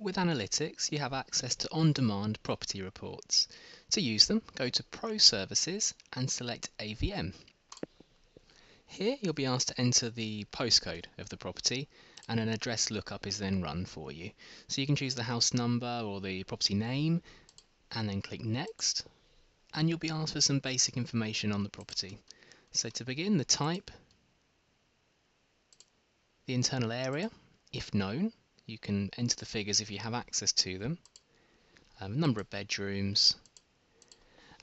With analytics, you have access to on-demand property reports. To use them, go to Pro Services and select AVM. Here you'll be asked to enter the postcode of the property, and an address lookup is then run for you. So you can choose the house number or the property name and then click Next, and you'll be asked for some basic information on the property. So to begin, the type, the internal area, if known. You can enter the figures if you have access to them, number of bedrooms,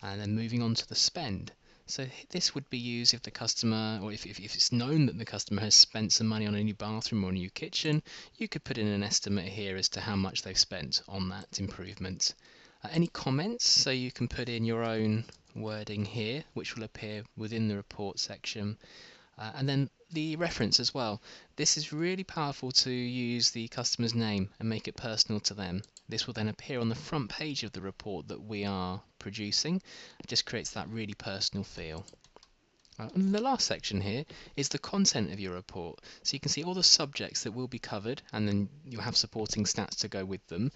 and then moving on to the spend. So this would be used if the customer, or if it's known that the customer has spent some money on a new bathroom or a new kitchen, you could put in an estimate here as to how much they've spent on that improvement. Any comments, so you can put in your own wording here, which will appear within the report section. And then the reference as well. This is really powerful to use the customer's name and make it personal to them. This will then appear on the front page of the report that we are producing. It just creates that really personal feel. And the last section here is the content of your report. So you can see all the subjects that will be covered, and then you'll have supporting stats to go with them.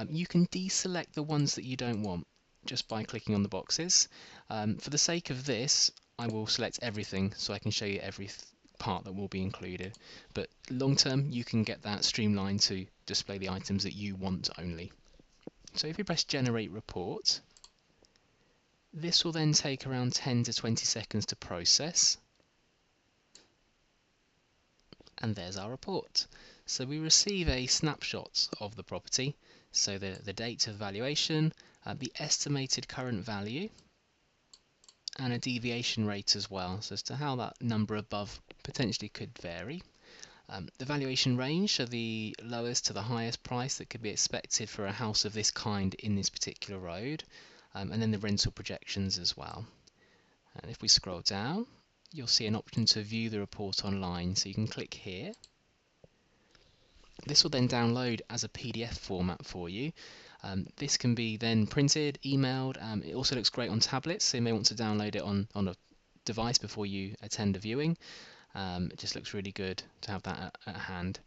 You can deselect the ones that you don't want just by clicking on the boxes. For the sake of this, I will select everything so I can show you every part that will be included, but long term you can get that streamlined to display the items that you want only. So if you press Generate Report, this will then take around 10 to 20 seconds to process, and there's our report. So we receive a snapshot of the property, so the date of valuation, the estimated current value, and a deviation rate as well, so as to how that number above potentially could vary. The valuation range, so the lowest to the highest price that could be expected for a house of this kind in this particular road, and then the rental projections as well. And if we scroll down, you'll see an option to view the report online, so you can click here. This will then download as a PDF format for you. This can be then printed, emailed. It also looks great on tablets, so you may want to download it on a device before you attend a viewing. It just looks really good to have that at hand.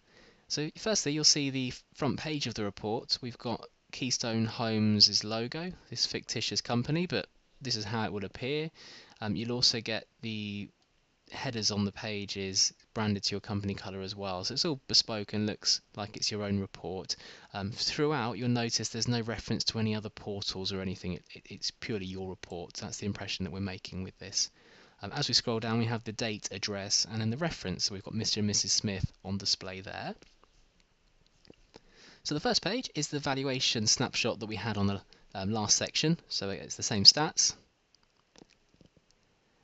So firstly, you'll see the front page of the report. We've got Keystone Homes' logo, this fictitious company, but this is how it would appear. You'll also get the headers on the pages branded to your company colour as well, so it's all bespoke and looks like it's your own report. Throughout you'll notice there's no reference to any other portals or anything. It's purely your report. That's the impression that we're making with this. As we scroll down, we have the date, address, and then the reference. So we've got Mr. and Mrs. Smith on display there. So the first page is the valuation snapshot that we had on the last section, so it's the same stats.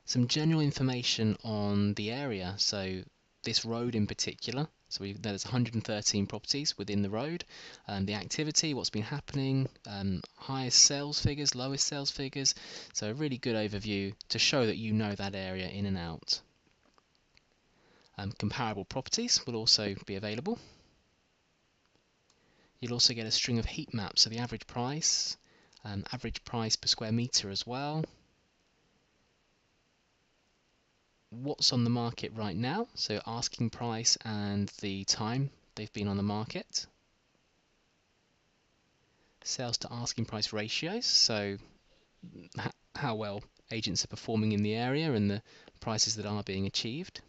Some general information on the area, so this road in particular. So there's 113 properties within the road, the activity, what's been happening, highest sales figures, lowest sales figures. So a really good overview to show that you know that area in and out. Comparable properties will also be available. You'll also get a string of heat maps, so the average price per square metre as well. What's on the market right now, so asking price and the time they've been on the market. Sales to asking price ratios, so how well agents are performing in the area and the prices that are being achieved.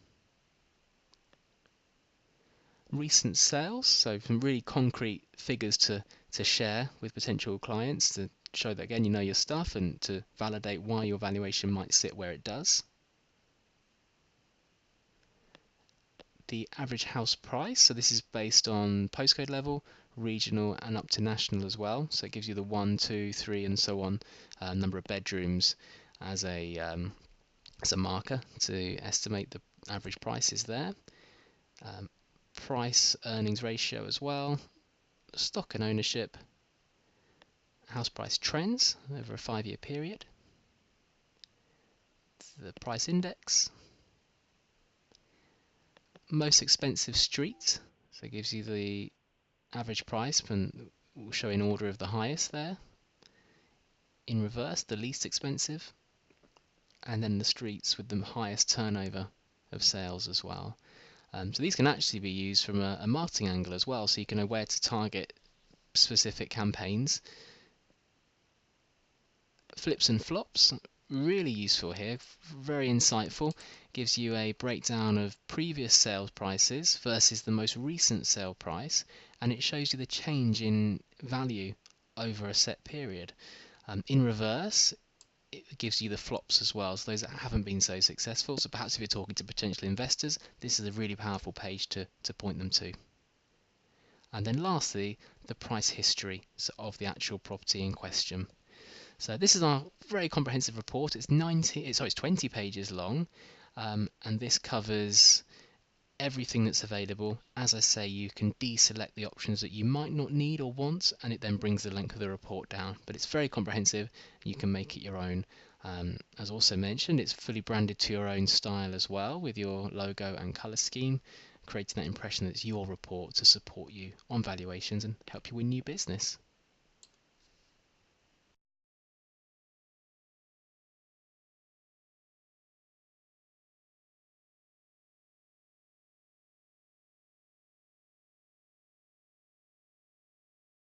Recent sales, so some really concrete figures to share with potential clients to show that again you know your stuff and to validate why your valuation might sit where it does. The average house price, so this is based on postcode level, regional and up to national as well, so it gives you the 1, 2, 3 and so on number of bedrooms as a marker to estimate the average prices there. Price earnings ratio as well, stock and ownership, house price trends over a 5-year period, the price index, most expensive street, so it gives you the average price and will show in order of the highest there. In reverse, the least expensive, and then the streets with the highest turnover of sales as well. So these can actually be used from a marketing angle as well, so you can know where to target specific campaigns. Flips and flops, really useful here, very insightful. Gives you a breakdown of previous sales prices versus the most recent sale price, and it shows you the change in value over a set period. In reverse, it gives you the flops as well, so those that haven't been so successful. So perhaps if you're talking to potential investors, this is a really powerful page to point them to. And then lastly, the price history of the actual property in question. So this is our very comprehensive report. It's 20 pages long, and this covers everything that's available. As I say, you can deselect the options that you might not need or want, and it then brings the length of the report down. But it's very comprehensive, and you can make it your own. As also mentioned, it's fully branded to your own style as well, with your logo and colour scheme, creating that impression that it's your report to support you on valuations and help you win new business.